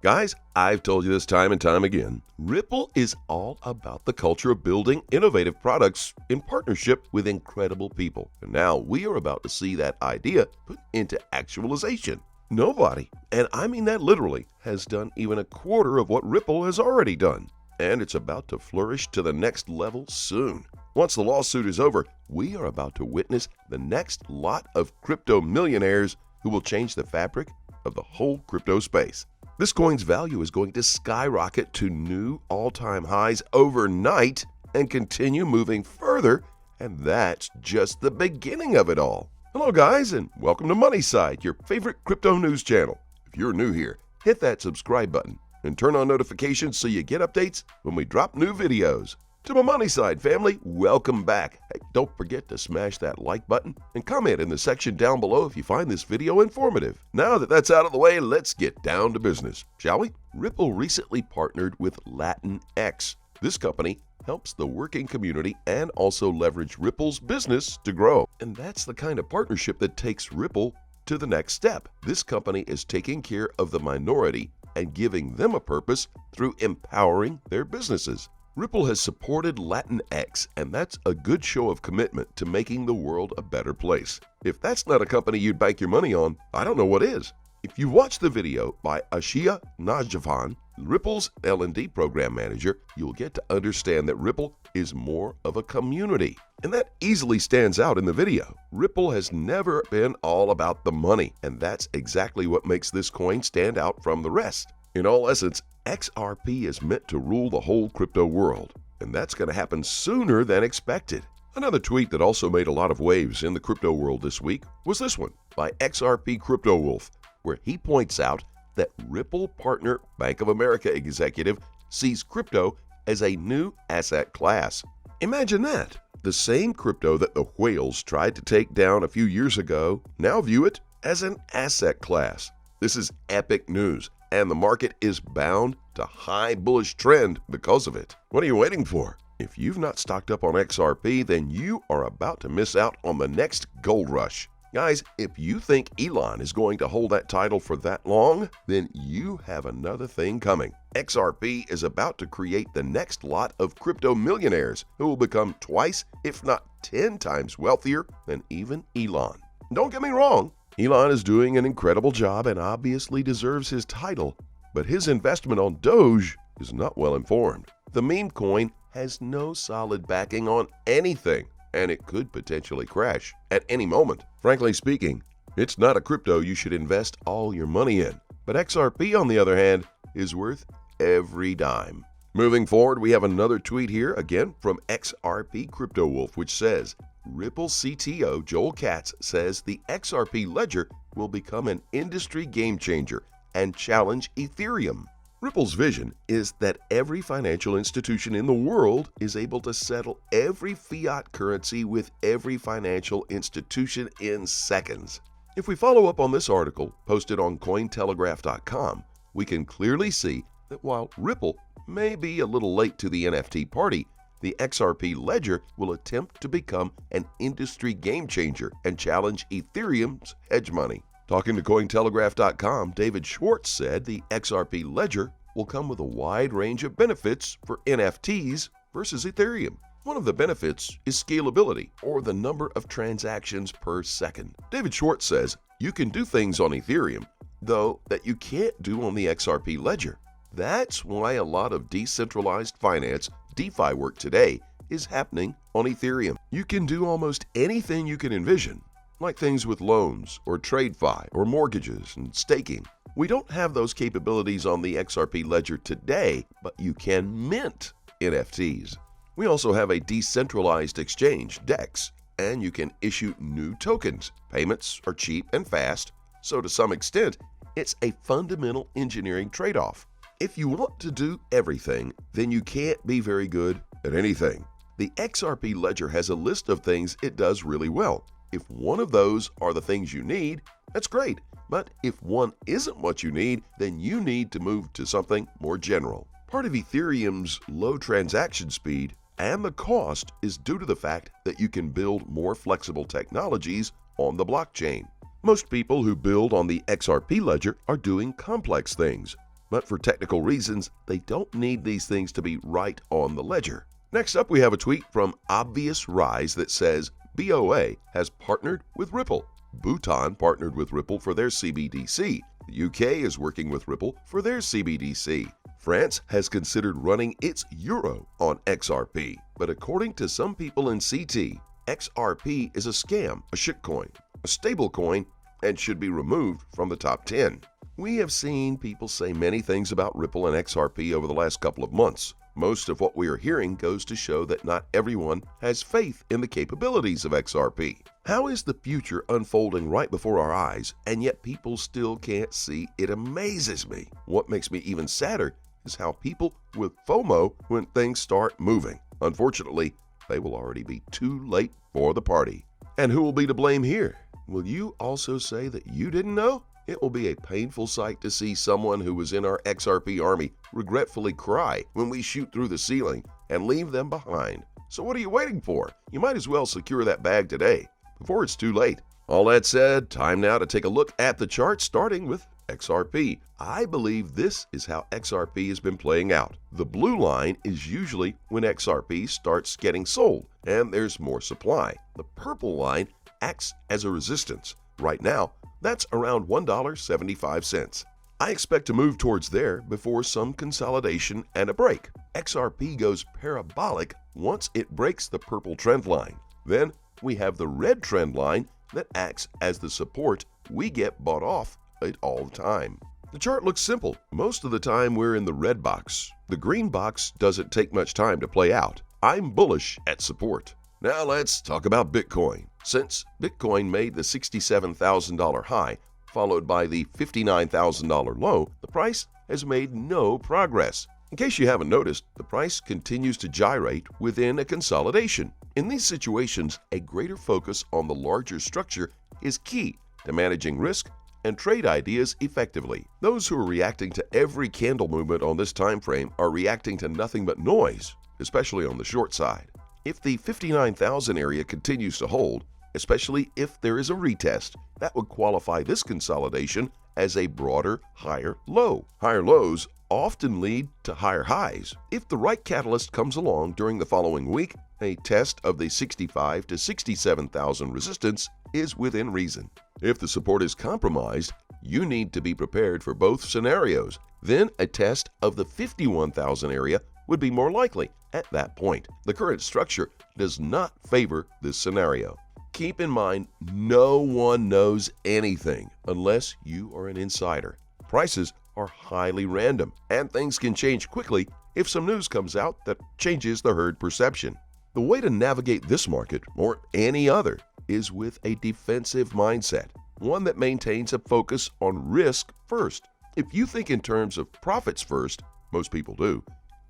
Guys, I've told you this time and time again. Ripple is all about the culture of building innovative products in partnership with incredible people. And now we are about to see that idea put into actualization. Nobody, and I mean that literally, has done even a quarter of what Ripple has already done. And it's about to flourish to the next level soon. Once the lawsuit is over, we are about to witness the next lot of crypto millionaires who will change the fabric of the whole crypto space. This coin's value is going to skyrocket to new all-time highs overnight and continue moving further, and that's just the beginning of it all. Hello guys, and welcome to MoneySide, your favorite crypto news channel. If you're new here, hit that subscribe button and turn on notifications so you get updates when we drop new videos. To my MoneySide family, welcome back. Hey, don't forget to smash that like button and comment in the section down below if you find this video informative. Now that that's out of the way, let's get down to business, shall we? Ripple recently partnered with Latinx. This company helps the working community and also leverage Ripple's business to grow. And that's the kind of partnership that takes Ripple to the next step. This company is taking care of the minority and giving them a purpose through empowering their businesses. Ripple has supported Latinx, and that's a good show of commitment to making the world a better place. If that's not a company you'd bank your money on, I don't know what is. If you watch the video by Ashia Najafan, Ripple's L&D program manager, you'll get to understand that Ripple is more of a community. And that easily stands out in the video. Ripple has never been all about the money, and that's exactly what makes this coin stand out from the rest. In all essence, XRP is meant to rule the whole crypto world, and that's going to happen sooner than expected. Another tweet that also made a lot of waves in the crypto world this week was this one by XRP Crypto Wolf, where he points out that Ripple partner Bank of America executive sees crypto as a new asset class. Imagine that. The same crypto that the whales tried to take down a few years ago now view it as an asset class. This is epic news, and the market is bound to high bullish trend because of it. What are you waiting for? If you've not stocked up on XRP, then you are about to miss out on the next gold rush. Guys, if you think Elon is going to hold that title for that long, then you have another thing coming. XRP is about to create the next lot of crypto millionaires who will become twice, if not 10 times wealthier than even Elon. Don't get me wrong, Elon is doing an incredible job and obviously deserves his title, but his investment on Doge is not well informed. The meme coin has no solid backing on anything, and it could potentially crash at any moment. Frankly speaking, it's not a crypto you should invest all your money in. But XRP, on the other hand, is worth every dime. Moving forward, we have another tweet here, again from XRP Crypto Wolf, which says, Ripple CTO Joel Katz says the XRP ledger will become an industry game changer and challenge Ethereum. Ripple's vision is that every financial institution in the world is able to settle every fiat currency with every financial institution in seconds. If we follow up on this article posted on Cointelegraph.com, we can clearly see that while Ripple may be a little late to the NFT party, the XRP ledger will attempt to become an industry game changer and challenge Ethereum's hedge money. Talking to Cointelegraph.com, David Schwartz said the XRP ledger will come with a wide range of benefits for NFTs versus Ethereum. One of the benefits is scalability, or the number of transactions per second. David Schwartz says you can do things on Ethereum, though, that you can't do on the XRP ledger. That's why a lot of decentralized finance, DeFi work today is happening on Ethereum. You can do almost anything you can envision, like things with loans or TradeFi or mortgages and staking. We don't have those capabilities on the XRP ledger today, but you can mint NFTs. We also have a decentralized exchange, DEX, and you can issue new tokens. Payments are cheap and fast, so to some extent, it's a fundamental engineering trade-off. If you want to do everything, then you can't be very good at anything. The XRP ledger has a list of things it does really well. If one of those are the things you need, that's great. But if one isn't what you need, then you need to move to something more general. Part of Ethereum's low transaction speed and the cost is due to the fact that you can build more flexible technologies on the blockchain. Most people who build on the XRP ledger are doing complex things, but for technical reasons, they don't need these things to be right on the ledger. Next up, we have a tweet from Obvious Rise that says BOA has partnered with Ripple. Bhutan partnered with Ripple for their CBDC. The UK is working with Ripple for their CBDC. France has considered running its euro on XRP, but according to some people in CT, XRP is a scam, a shitcoin, a stablecoin, and should be removed from the top 10. We have seen people say many things about Ripple and XRP over the last couple of months. Most of what we are hearing goes to show that not everyone has faith in the capabilities of XRP. How is the future unfolding right before our eyes, and yet people still can't see? It amazes me. What makes me even sadder is how people with FOMO when things start moving. Unfortunately, they will already be too late for the party. And who will be to blame here? Will you also say that you didn't know? It will be a painful sight to see someone who was in our XRP army regretfully cry when we shoot through the ceiling and leave them behind. So what are you waiting for? You might as well secure that bag today before it's too late. All that said, time now to take a look at the chart, starting with XRP. I believe this is how XRP has been playing out. The blue line is usually when XRP starts getting sold and there's more supply. The purple line acts as a resistance. Right now, that's around $1.75. I expect to move towards there before some consolidation and a break. XRP goes parabolic once it breaks the purple trend line. Then we have the red trend line that acts as the support. We get bought off it all the time. The chart looks simple. Most of the time we're in the red box. The green box doesn't take much time to play out. I'm bullish at support. Now let's talk about Bitcoin. Since Bitcoin made the $67,000 high, followed by the $59,000 low, the price has made no progress. In case you haven't noticed, the price continues to gyrate within a consolidation. In these situations, a greater focus on the larger structure is key to managing risk and trade ideas effectively. Those who are reacting to every candle movement on this time frame are reacting to nothing but noise, especially on the short side. If the 59,000 area continues to hold, especially if there is a retest, that would qualify this consolidation as a broader higher low. Higher lows often lead to higher highs. If the right catalyst comes along during the following week, a test of the 65 to 67,000 resistance is within reason. If the support is compromised, you need to be prepared for both scenarios. Then a test of the 51,000 area would be more likely at that point. The current structure does not favor this scenario. Keep in mind, no one knows anything unless you are an insider. Prices are highly random, and things can change quickly if some news comes out that changes the herd perception. The way to navigate this market, or any other, is with a defensive mindset, one that maintains a focus on risk first. If you think in terms of profits first, most people do,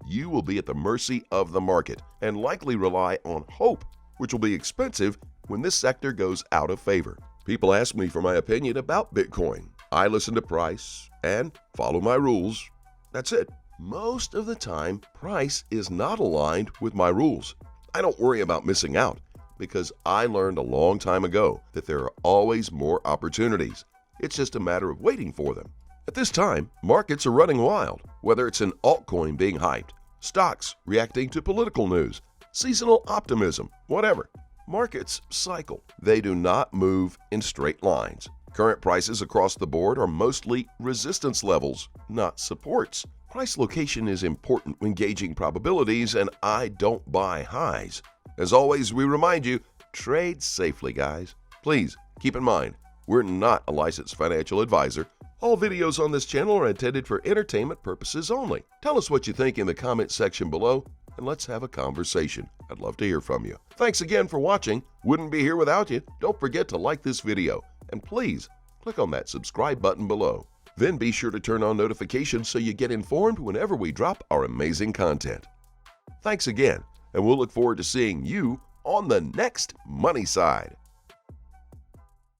you will be at the mercy of the market and likely rely on hope, which will be expensive when this sector goes out of favor. People ask me for my opinion about Bitcoin. I listen to price and follow my rules. That's it. Most of the time, price is not aligned with my rules. I don't worry about missing out because I learned a long time ago that there are always more opportunities. It's just a matter of waiting for them. At this time, markets are running wild, whether it's an altcoin being hyped, stocks reacting to political news, seasonal optimism, whatever. Markets cycle. They do not move in straight lines. Current prices across the board are mostly resistance levels, not supports. Price location is important when gauging probabilities, and I don't buy highs. As always, we remind you, trade safely, guys. Please keep in mind, we're not a licensed financial advisor. All videos on this channel are intended for entertainment purposes only. Tell us what you think in the comment section below, and let's have a conversation. I'd love to hear from you. Thanks again for watching. Wouldn't be here without you. Don't forget to like this video, and please click on that subscribe button below. Then be sure to turn on notifications so you get informed whenever we drop our amazing content. Thanks again, and we'll look forward to seeing you on the next Money Side.